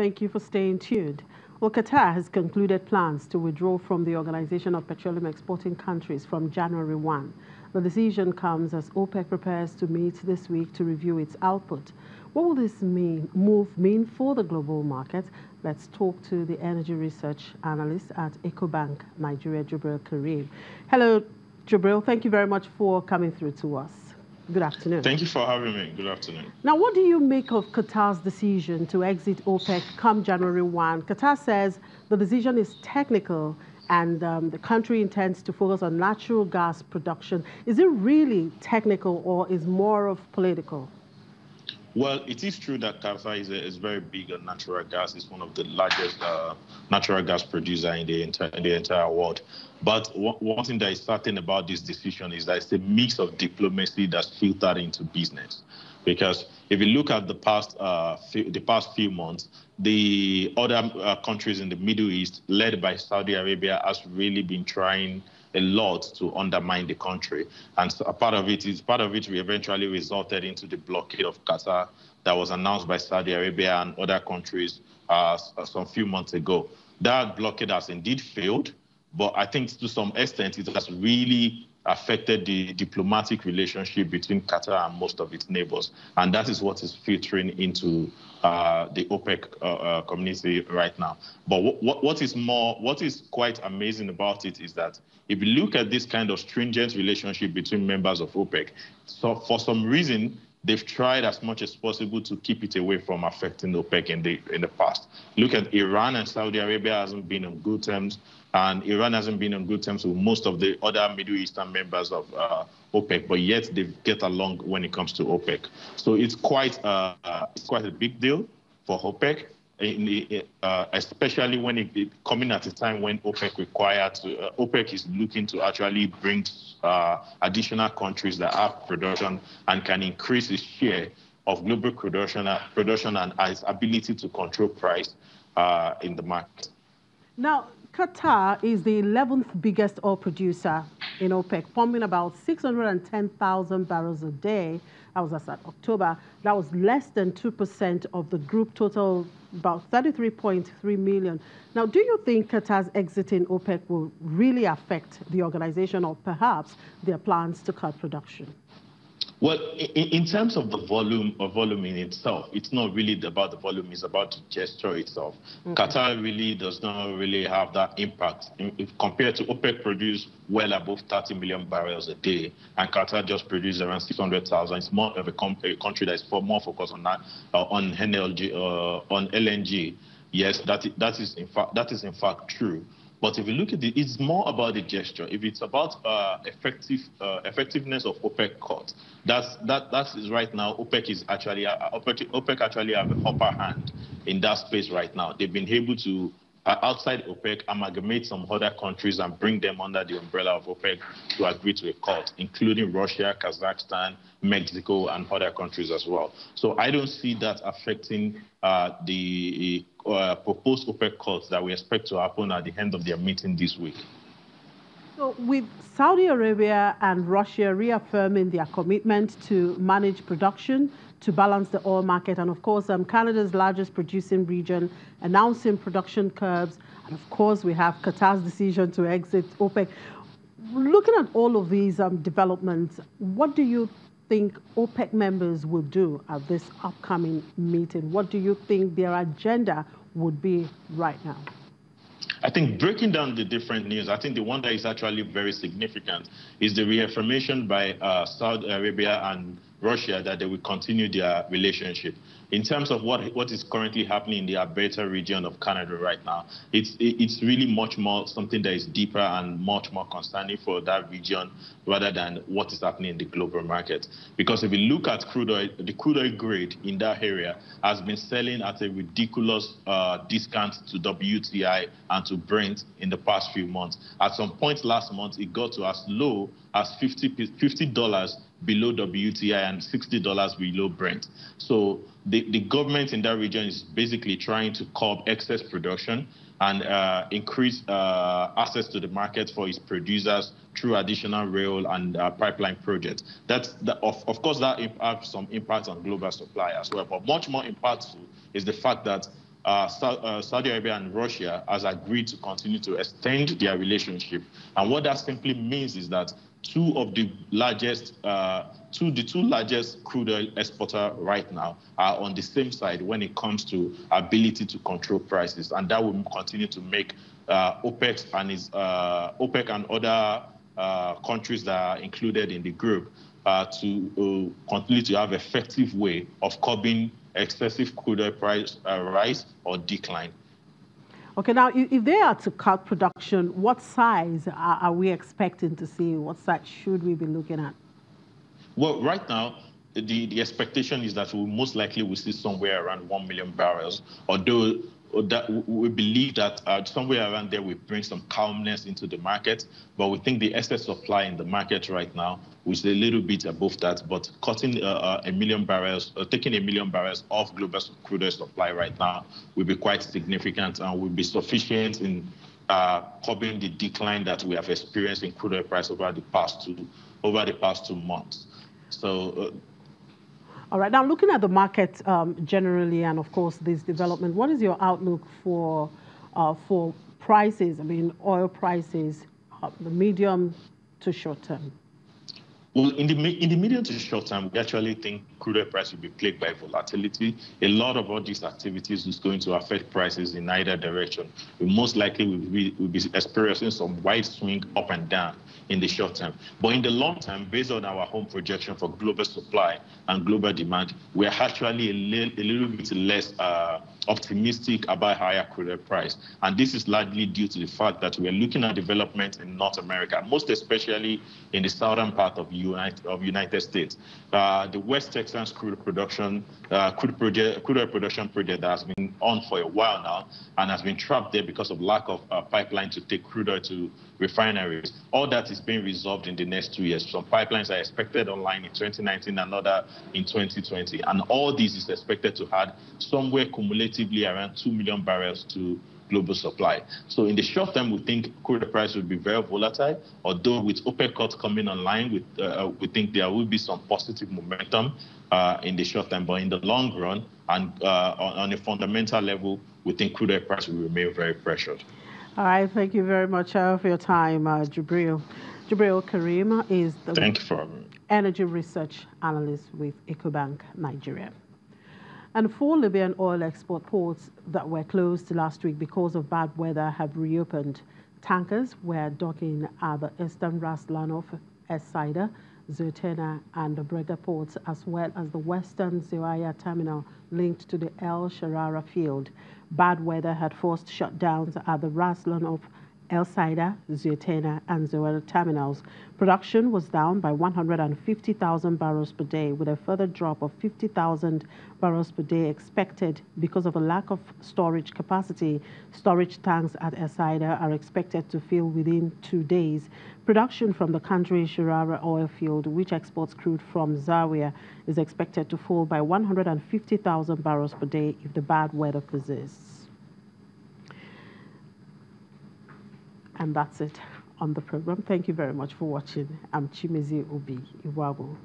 Thank you for staying tuned. Well, Qatar has concluded plans to withdraw from the Organization of Petroleum Exporting Countries from January 1. The decision comes as OPEC prepares to meet this week to review its output. What will this move mean for the global market? Let's talk to the energy research analyst at EcoBank, Nigeria, Jubril Karim. Hello, Jubril. Thank you very much for coming through to us. Good afternoon. Thank you for having me. Good afternoon. Now, what do you make of Qatar's decision to exit OPEC come January 1? Qatar says the decision is technical and the country intends to focus on natural gas production. Is it really technical or is more of political? Well, it is true that Qatar is very big on natural gas. It's one of the largest natural gas producer in the entire world. But one thing that is certain about this decision is that it's a mix of diplomacy that's filtered into business. Because if you look at the past few months, the other countries in the Middle East, led by Saudi Arabia, has really been trying a lot to undermine the country, and so part of it eventually resulted into the blockade of Qatar that was announced by Saudi Arabia and other countries some few months ago. That blockade has indeed failed, but I think to some extent it has really affected the diplomatic relationship between Qatar and most of its neighbors, and that is what is filtering into the OPEC community right now. But what is quite amazing about it is that if you look at this kind of stringent relationship between members of OPEC, so for some reason they've tried as much as possible to keep it away from affecting OPEC in the past. Look at Iran and Saudi Arabia hasn't been on good terms, and Iran hasn't been on good terms with most of the other Middle Eastern members of OPEC, but yet they get along when it comes to OPEC. So it's quite a big deal for OPEC, especially when it coming at a time when OPEC is looking to actually bring additional countries that have production and can increase its share of global production and its ability to control price in the market. Now, Qatar is the 11th biggest oil producer in OPEC, pumping about 610,000 barrels a day. That was as of October. That was less than 2% of the group total, about 33.3 million. Now, do you think Qatar's exit in OPEC will really affect the organization or perhaps their plans to cut production? Well, in terms of the volume in itself, it's not really about the volume, it's about the gesture itself. Okay. Qatar really does not really have that impact. If compared to OPEC produce well above 30 million barrels a day, and Qatar just produces around 600,000. It's more of a country that is more focused on that, on LNG. Yes, that is in fact true. But if you look at it, it's more about the gesture. If it's about effectiveness of OPEC cuts, that is right now. OPEC actually have an upper hand in that space right now. They've been able to outside OPEC amalgamate some other countries and bring them under the umbrella of OPEC to agree to a cut, including Russia, Kazakhstan, Mexico, and other countries as well. So I don't see that affecting the proposed OPEC cuts that we expect to happen at the end of their meeting this week. So with Saudi Arabia and Russia reaffirming their commitment to manage production, to balance the oil market, and of course Canada's largest producing region announcing production curbs, and of course we have Qatar's decision to exit OPEC. Looking at all of these developments, what do you think OPEC members will do at this upcoming meeting? What do you think their agenda would be right now? I think breaking down the different news, I think the one that is actually very significant is the reaffirmation by Saudi Arabia and Russia that they will continue their relationship. In terms of what is currently happening in the Alberta region of Canada right now, it's really much more something that is deeper and much more concerning for that region rather than what is happening in the global market. Because if you look at crude oil, the crude oil grade in that area has been selling at a ridiculous discount to WTI and to Brent in the past few months. At some point last month, it got to as low as $50 below WTI and $60 below Brent. So the government in that region is basically trying to curb excess production and increase access to the market for its producers through additional rail and pipeline projects. Of course, that has some impact on global supply as well. But much more impactful is the fact that Saudi Arabia and Russia has agreed to continue to extend their relationship. And what that simply means is that two largest crude oil exporters right now are on the same side when it comes to ability to control prices. And that will continue to make OPEC and other countries that are included in the group to continue to have effective way of curbing excessive crude oil price rise or decline. Okay, now if they are to cut production, what size are we expecting to see? What size should we be looking at? Well, right now, the expectation is that we most likely will see somewhere around 1 million barrels, although that we believe that somewhere around there will bring some calmness into the market. But we think the excess supply in the market right now is a little bit above that. But cutting a million barrels, taking 1 million barrels off global crude oil supply right now will be quite significant and will be sufficient in curbing the decline that we have experienced in crude oil price over the past 2 months. So. All right. Now, looking at the market generally, and of course this development, what is your outlook for prices? I mean, oil prices, the medium to short term. Well, in the medium to short term, we actually think crude oil price will be plagued by volatility. A lot of all these activities is going to affect prices in either direction. We most likely will be experiencing some wide swing up and down in the short term. But in the long term, based on our home projection for global supply and global demand, we are actually a little bit less optimistic about higher crude oil price. And this is largely due to the fact that we are looking at development in North America, most especially in the southern part of United States. The West Texas crude oil production project that has been on for a while now and has been trapped there because of lack of pipeline to take crude oil to refineries. All that is being resolved in the next 2 years. Some pipelines are expected online in 2019, another in 2020. And all this is expected to add somewhere cumulatively around 2 million barrels to global supply. So in the short term, we think crude oil price will be very volatile, although with OPEC cuts coming online, we think there will be some positive momentum in the short term. But in the long run and on a fundamental level, we think crude oil price will remain very pressured. All right, thank you very much for your time, Jibril. Jibril Karim is the Energy Research Analyst with EcoBank Nigeria. And 4 Libyan oil export ports that were closed last week because of bad weather have reopened. Tankers were docking at the Eastern Ras Lanuf, Es-Saida, Zutena, and the Brega ports, as well as the Western Zawaya terminal linked to the El Sharara field. Bad weather had forced shutdowns at the Ras Lanuf, El-Saida, Zutena, and Zawaya terminals. Production was down by 150,000 barrels per day, with a further drop of 50,000 barrels per day expected because of a lack of storage capacity. Storage tanks at El-Saida are expected to fill within 2 days. Production from the country's Sharara oil field, which exports crude from Zawiya, is expected to fall by 150,000 barrels per day if the bad weather persists. And that's it on the program. Thank you very much for watching. I'm Chimezi Obi Iwabu.